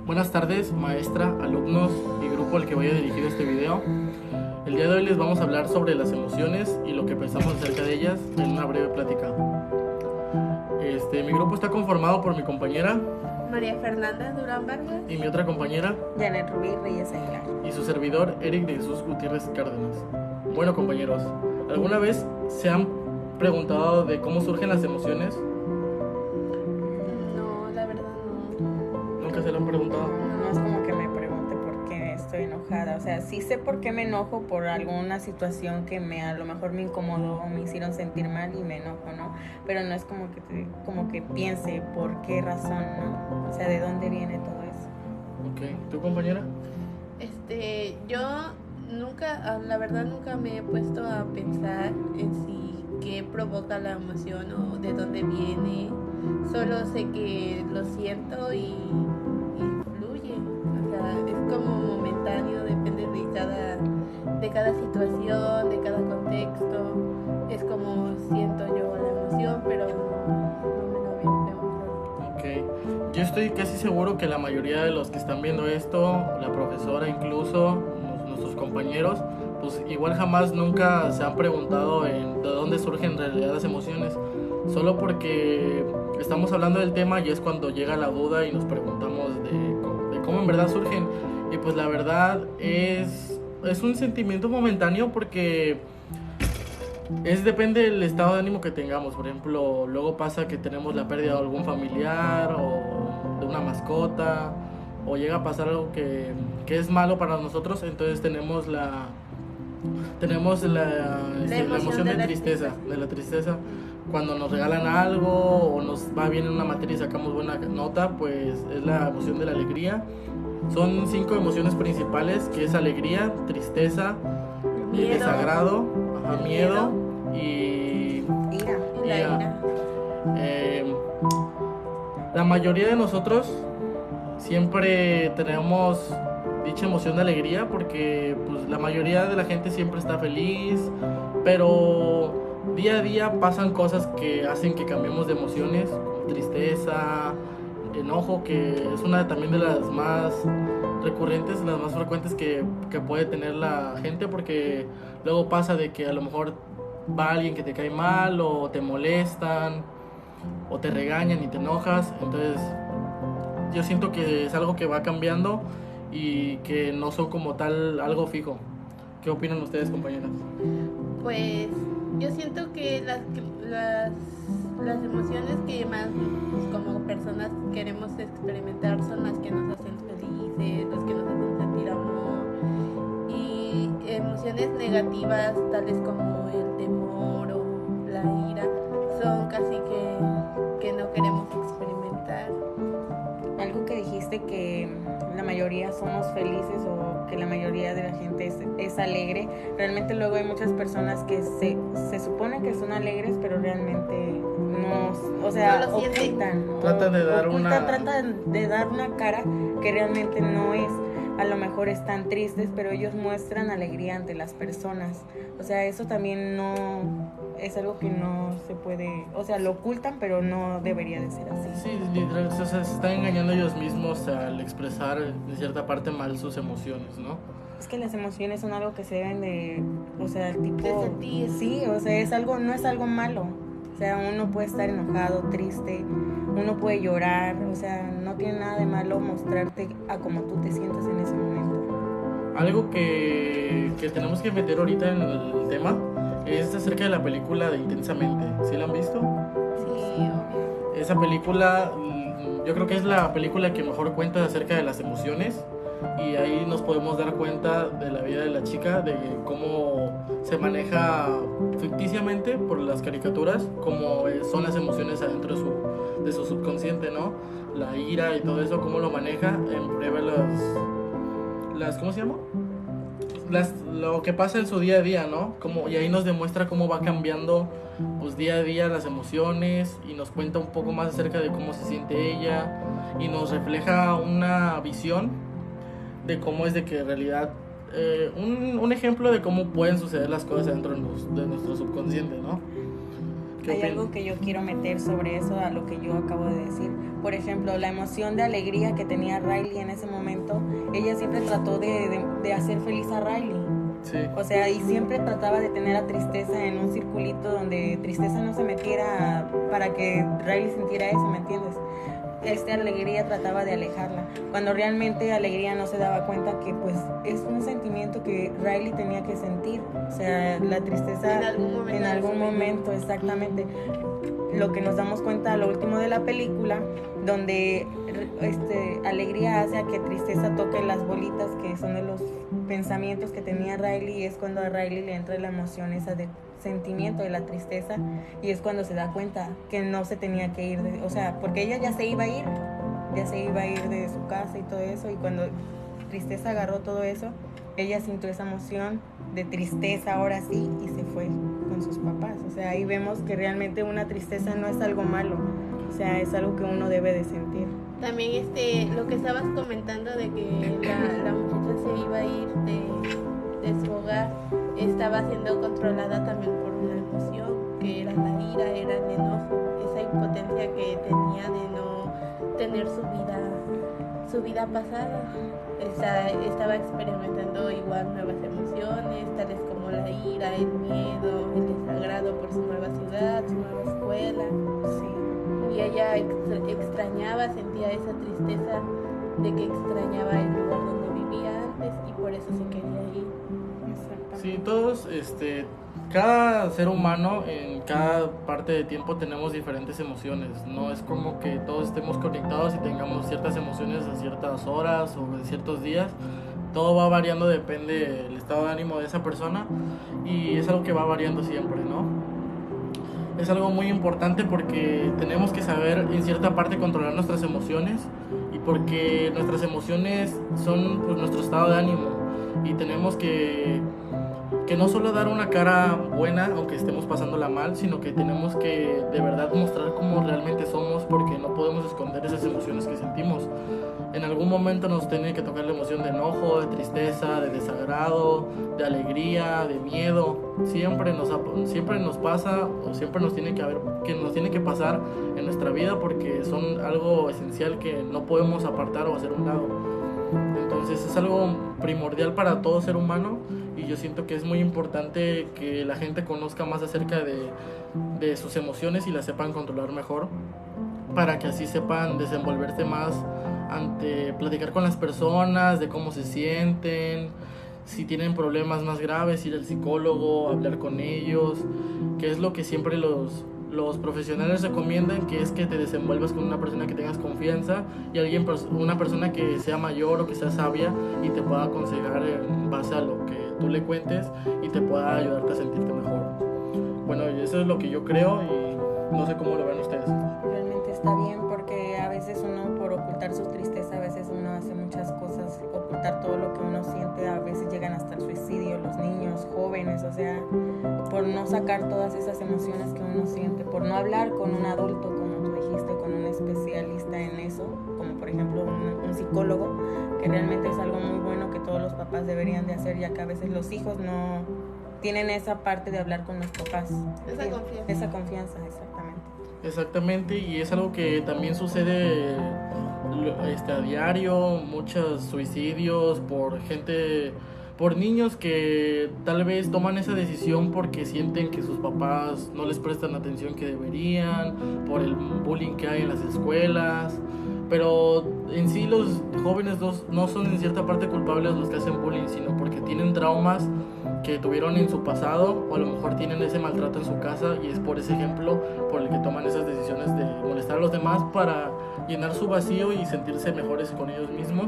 Buenas tardes, maestra, alumnos y grupo al que voy a dirigir este video. El día de hoy les vamos a hablar sobre las emociones y lo que pensamos acerca de ellas en una breve plática. Mi grupo está conformado por mi compañera María Fernanda Durán Vargas y mi otra compañera Janet Rubí Reyes Aguilar. y su servidor Eric de Jesús Gutiérrez Cárdenas. Bueno, compañeros, ¿alguna vez se han preguntado de cómo surgen las emociones? No, la verdad no. ¿Nunca se lo han preguntado? No es como que me pregunte por qué estoy enojada. O sea, sí sé por qué me enojo por alguna situación que a lo mejor me incomodó o me hicieron sentir mal y me enojo, ¿no? Pero no es como que piense por qué razón, ¿no? O sea, de dónde viene todo eso. Ok, ¿tu compañera? Yo nunca, la verdad nunca me he puesto a pensar en sí qué provoca la emoción o de dónde viene. Solo sé que lo siento y fluye. O sea, es como momentáneo, depende de cada situación, de cada contexto. Es como siento yo la emoción, pero no me lo había preguntado. Ok, yo estoy casi seguro que la mayoría de los que están viendo esto, la profesora incluso, nuestros compañeros, pues igual jamás nunca se han preguntado de dónde surgen en realidad las emociones. Solo porque estamos hablando del tema y es cuando llega la duda y nos preguntamos de cómo en verdad surgen. Y pues la verdad es un sentimiento momentáneo porque depende del estado de ánimo que tengamos. Por ejemplo, luego pasa que tenemos la pérdida de algún familiar o de una mascota, o llega a pasar algo que es malo para nosotros, entonces tenemos la emoción de tristeza, de la tristeza. Cuando nos regalan algo o nos va bien en una materia y sacamos buena nota, pues es la emoción de la alegría. Son 5 emociones principales, que es alegría, tristeza, Miedo, desagrado, miedo y Ira. y la ira. La mayoría de nosotros siempre tenemos dicha emoción de alegría porque pues la mayoría de la gente siempre está feliz, pero día a día pasan cosas que hacen que cambiemos de emociones, como tristeza, enojo, que es una también de las más recurrentes, las más frecuentes que puede tener la gente, porque luego pasa de que a lo mejor va alguien que te cae mal o te molestan o te regañan y te enojas. Entonces yo siento que es algo que va cambiando y que no son como tal algo fijo. ¿Qué opinan ustedes, compañeras? Pues yo siento que las emociones que más como personas queremos experimentar son las que nos hacen felices, las que nos hacen sentir amor, y emociones negativas tales como el temor o la ira son casi que no queremos experimentar. Algo que dijiste, que la mayoría somos felices o que la mayoría de la gente es alegre. Realmente luego hay muchas personas que se supone que son alegres, pero realmente no, o sea, No lo sienten. Tratan de dar tratan de dar una cara que realmente no es. A lo mejor están tristes, pero ellos muestran alegría ante las personas. O sea, eso también no es algo que no se puede, o sea, lo ocultan, pero no debería de ser así. Sí, literal, o sea, se están engañando ellos mismos al expresar de cierta parte mal sus emociones, ¿no? Es que las emociones son algo que se deben de, o sea, tipo, De sentir. sí, o sea, no es algo malo. O sea, uno puede estar enojado, triste, uno puede llorar, o sea, no tiene nada de malo mostrarte a como tú te sientes en ese momento. Algo que tenemos que meter ahorita en el tema es acerca de la película de Intensamente. ¿Sí la han visto? Sí, obvio. Esa película, yo creo que es la película que mejor cuenta acerca de las emociones, y ahí nos podemos dar cuenta de la vida de la chica, de cómo se maneja ficticiamente por las caricaturas, cómo son las emociones adentro de su subconsciente, ¿no? La ira y todo eso, cómo lo maneja en prueba ¿cómo se llama? Lo que pasa en su día a día, ¿no? Y ahí nos demuestra cómo va cambiando pues día a día las emociones, y nos cuenta un poco más acerca de cómo se siente ella, y nos refleja una visión de cómo es de que en realidad un ejemplo de cómo pueden suceder las cosas dentro de nuestro subconsciente, ¿no? Hay algo que yo quiero meter sobre eso, a lo que yo acabo de decir. Por ejemplo, la emoción de alegría que tenía Riley en ese momento, ella siempre trató de hacer feliz a Riley. Sí. O sea, y siempre trataba de tener a Tristeza en un circulito donde Tristeza no se metiera para que Riley sintiera eso, ¿me entiendes? Alegría trataba de alejarla, cuando realmente Alegría no se daba cuenta que pues es un sentimiento que Riley tenía que sentir. O sea, la tristeza en algún momento, exactamente. Lo que nos damos cuenta a lo último de la película, donde Alegría hace a que Tristeza toque las bolitas que son de los pensamientos que tenía Riley, y es cuando a Riley le entra la emoción esa de sentimiento de la tristeza, y es cuando se da cuenta que no se tenía que ir, o sea, porque ella ya se iba a ir de su casa y todo eso, y cuando Tristeza agarró todo eso, ella sintió esa emoción de tristeza ahora sí, y se fue con sus papás. O sea, ahí vemos que realmente una tristeza no es algo malo, o sea, es algo que uno debe de sentir. También lo que estabas comentando de que la muchacha se iba a ir de su hogar, estaba siendo controlada también por una emoción, que era la ira, era el enojo, esa impotencia que tenía de no tener su vida pasada. Estaba experimentando igual nuevas emociones, tales como la ira, el miedo, el desagrado por su nueva ciudad, su nueva escuela. Sí. Y ella extrañaba, sentía esa tristeza de que extrañaba el lugar donde vivía antes, y por eso se quería ir. Sí, todos, cada ser humano en cada parte de tiempo tenemos diferentes emociones. No es como que todos estemos conectados y tengamos ciertas emociones a ciertas horas o en ciertos días. Todo va variando, depende del estado de ánimo de esa persona, y es algo que va variando siempre, ¿no? Es algo muy importante porque tenemos que saber en cierta parte controlar nuestras emociones, y porque nuestras emociones son pues nuestro estado de ánimo, y tenemos que no solo dar una cara buena aunque estemos pasándola mal, sino que tenemos que de verdad mostrar cómo realmente somos, porque no podemos esconder esas emociones que sentimos. En algún momento nos tiene que tocar la emoción de enojo, de tristeza, de desagrado, de alegría, de miedo. Siempre nos pasa, o siempre nos tiene que pasar en nuestra vida, porque son algo esencial que no podemos apartar o hacer un lado. Entonces es algo primordial para todo ser humano, y yo siento que es muy importante que la gente conozca más acerca de sus emociones y las sepan controlar mejor, para que así sepan desenvolverse más ante platicar con las personas, de cómo se sienten, si tienen problemas más graves, ir al psicólogo, hablar con ellos, que es lo que siempre los profesionales recomiendan, que es que te desenvuelvas con una persona que tengas confianza, y una persona que sea mayor o que sea sabia y te pueda aconsejar en base a lo que tú le cuentes, y te pueda ayudarte a sentirte mejor. Bueno, eso es lo que yo creo, y no sé cómo lo ven ustedes. Realmente está bien, porque a veces uno, por ocultar su tristeza, a veces uno hace muchas cosas, ocultar todo lo que uno siente, a veces llegan hasta el suicidio, los niños, jóvenes, o sea, por no sacar todas esas emociones que uno siente, por no hablar con un adulto, como tú dijiste, con un especialista en eso, como por ejemplo un psicólogo, que realmente es algo muy bueno que todos los papás deberían de hacer, ya que a veces los hijos no tienen esa parte de hablar con los papás. Esa confianza, exactamente. Exactamente, y es algo que también sucede a diario, muchos suicidios por niños que tal vez toman esa decisión porque sienten que sus papás no les prestan la atención que deberían, por el bullying que hay en las escuelas. Pero en sí los jóvenes no son en cierta parte culpables los que hacen bullying, sino porque tienen traumas que tuvieron en su pasado, o a lo mejor tienen ese maltrato en su casa, y es por ese ejemplo por el que toman esas decisiones de molestar a los demás para llenar su vacío y sentirse mejores con ellos mismos,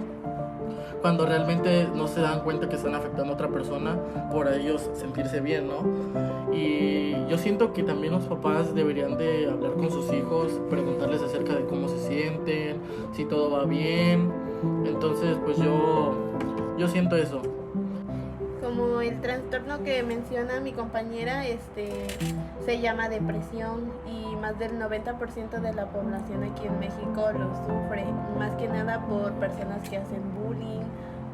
cuando realmente no se dan cuenta que están afectando a otra persona por ellos sentirse bien, ¿no? Y yo siento que también los papás deberían de hablar con sus hijos, preguntarles acerca de cómo se sienten, si todo va bien. Entonces pues yo siento eso. Como el trastorno que menciona mi compañera, se llama depresión, y más del 90% de la población aquí en México lo sufre, más que nada por personas que hacen bullying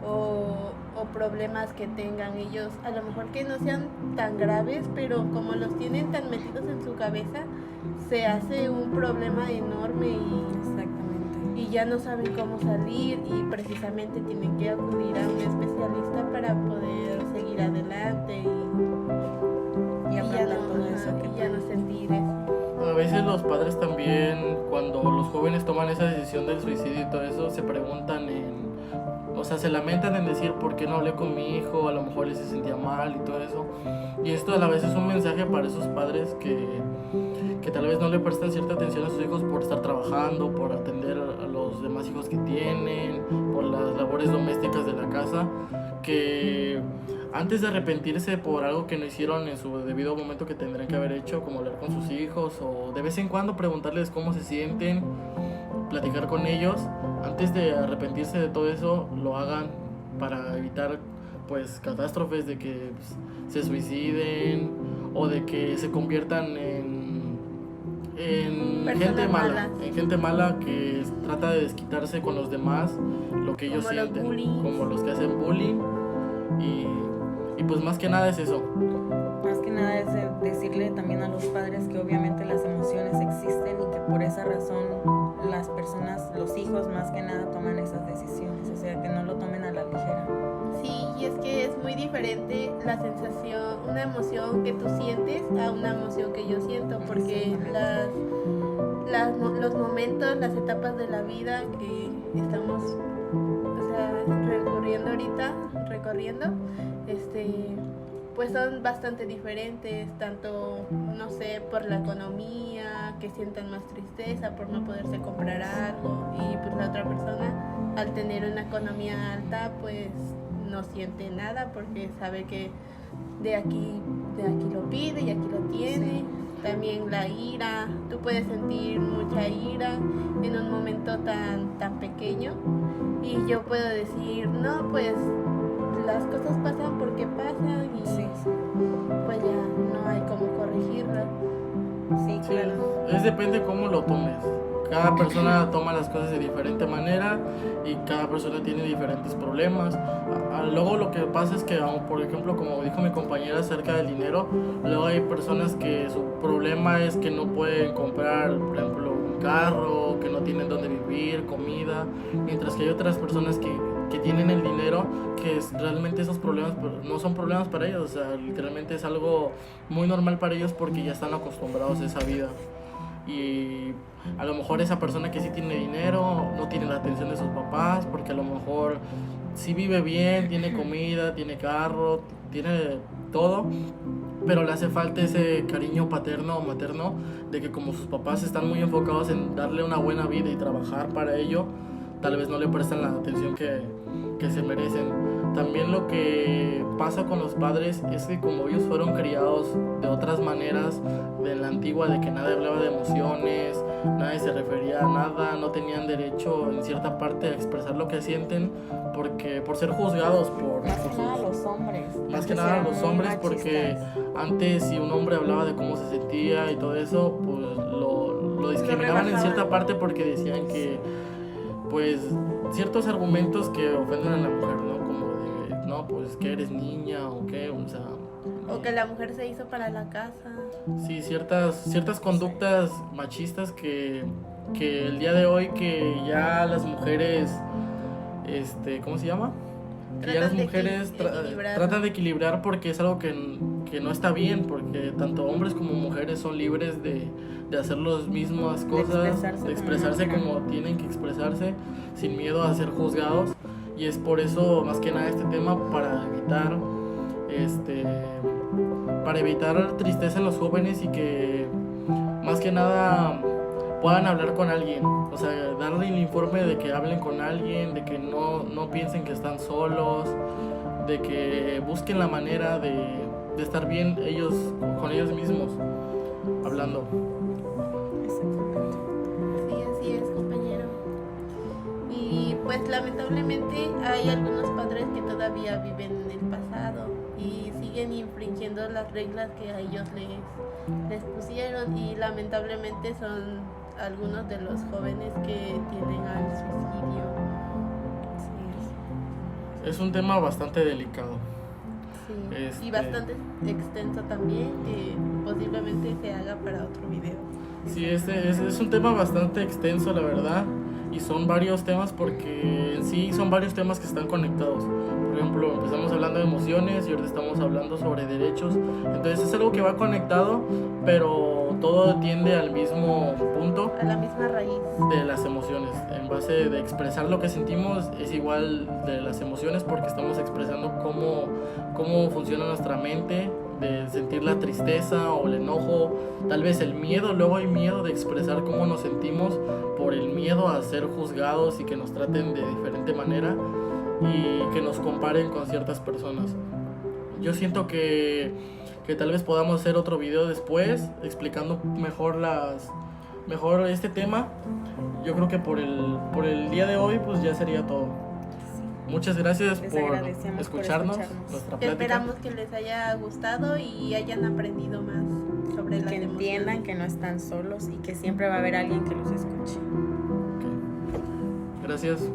o problemas que tengan ellos, a lo mejor que no sean tan graves, pero como los tienen tan metidos en su cabeza, se hace un problema enorme Exactamente. y ya no saben cómo salir y precisamente tienen que acudir a un especialista para poder seguir adelante Y ya afrontar no, todo eso que y ya no sentir eso. A veces los padres también, cuando los jóvenes toman esa decisión del suicidio y todo eso, se preguntan o sea, se lamentan en decir por qué no hablé con mi hijo, a lo mejor él se sentía mal y todo eso. Y esto a la vez es un mensaje para esos padres que tal vez no le prestan cierta atención a sus hijos por estar trabajando, por atender a los demás hijos que tienen, por las labores domésticas de la casa, que antes de arrepentirse por algo que no hicieron en su debido momento que tendrían que haber hecho, como hablar con sus hijos o de vez en cuando preguntarles cómo se sienten, platicar con ellos, antes de arrepentirse de todo eso, lo hagan para evitar pues catástrofes de que se suiciden o de que se conviertan en gente mala que trata de desquitarse con los demás lo que ellos Como los sienten, bullies. como los que hacen bullying y pues más que nada es eso. Más que nada es decirle también a los padres que obviamente las emociones existen y que por esa razón las personas, los hijos más que nada toman esas decisiones, o sea, que no lo tomen a la ligera. Sí, y es que es muy diferente la sensación, una emoción que tú sientes a una emoción que yo siento, porque los momentos, las etapas de la vida que estamos, o sea, recorriendo, pues son bastante diferentes, tanto, no sé, por la economía, que sientan más tristeza por no poderse comprar algo, y pues la otra persona, al tener una economía alta, pues no siente nada porque sabe que de aquí lo pide y aquí lo tiene. Sí. También la ira, tú puedes sentir mucha ira en un momento tan pequeño, y yo puedo decir, no, pues las cosas pasan porque pasan y Sí. pues ya no hay cómo corregirla. Sí, Sí, claro. depende cómo lo tomes. Cada persona toma las cosas de diferente manera y cada persona tiene diferentes problemas. Luego lo que pasa es que, por ejemplo, como dijo mi compañera acerca del dinero, luego hay personas que su problema es que no pueden comprar, por ejemplo, un carro, que no tienen dónde vivir, comida, mientras que hay otras personas que tienen el dinero, que realmente esos problemas no son problemas para ellos, o sea, literalmente es algo muy normal para ellos porque ya están acostumbrados a esa vida. Y a lo mejor esa persona que sí tiene dinero no tiene la atención de sus papás, porque a lo mejor sí vive bien, tiene comida, tiene carro, tiene todo, pero le hace falta ese cariño paterno o materno de que como sus papás están muy enfocados en darle una buena vida y trabajar para ello, tal vez no le prestan la atención que se merecen. También lo que pasa con los padres es que como ellos fueron criados de otras maneras, de la antigua, de que nadie hablaba de emociones, nadie se refería a nada, no tenían derecho en cierta parte a expresar lo que sienten por ser juzgados Más que nada los hombres. más que Antes nada eran los muy hombres, porque machistas. antes si un hombre hablaba de cómo se sentía y todo eso, pues lo discriminaban en cierta rebajaban. parte porque decían que pues ciertos argumentos que ofenden a la mujer, ¿no? Como de, no, pues que eres niña o qué, o sea, O que la mujer se hizo para la casa. sí, ciertas conductas machistas que el día de hoy que ya las mujeres, ¿cómo se llama? Que ya las Tratan de mujeres equilibrar. tratan de equilibrar porque es algo que no está bien, porque tanto hombres como mujeres son libres de hacer las mismas cosas, de expresarse como tienen que expresarse, sin miedo a ser juzgados. Y es por eso, más que nada, este tema para evitar tristeza en los jóvenes y que, más que nada, puedan hablar con alguien, o sea, darle el informe de que hablen con alguien, de que no piensen que están solos, de que busquen la manera de estar bien ellos con ellos mismos, hablando. Exactamente. Sí, así es, compañero. Y pues lamentablemente hay algunos padres que todavía viven en el pasado y siguen infringiendo las reglas que a ellos les pusieron, y lamentablemente son algunos de los jóvenes que tienden al suicidio. Sí. Es un tema bastante delicado. Sí. Este- Y bastante extenso también, que posiblemente se haga para otro video. Sí, este es un tema bastante extenso, la verdad, y son varios temas porque en sí son varios temas que están conectados. Por ejemplo, empezamos hablando de emociones y ahora estamos hablando sobre derechos. Entonces es algo que va conectado, pero todo tiende al mismo punto A la misma raíz. de las emociones. En base de expresar lo que sentimos es igual de las emociones porque estamos expresando cómo funciona nuestra mente, de sentir la tristeza o el enojo, tal vez el miedo. Luego hay miedo de expresar cómo nos sentimos por el miedo a ser juzgados y que nos traten de diferente manera y que nos comparen con ciertas personas. Yo siento que tal vez podamos hacer otro video después explicando mejor este tema. Yo creo que por el día de hoy pues ya sería todo. Muchas gracias Les por agradecemos escucharnos, por escucharnos. nuestra plática. Esperamos que les haya gustado y hayan aprendido más sobre las Que emociones. entiendan que no están solos y que siempre va a haber alguien que los escuche. Ok. Gracias.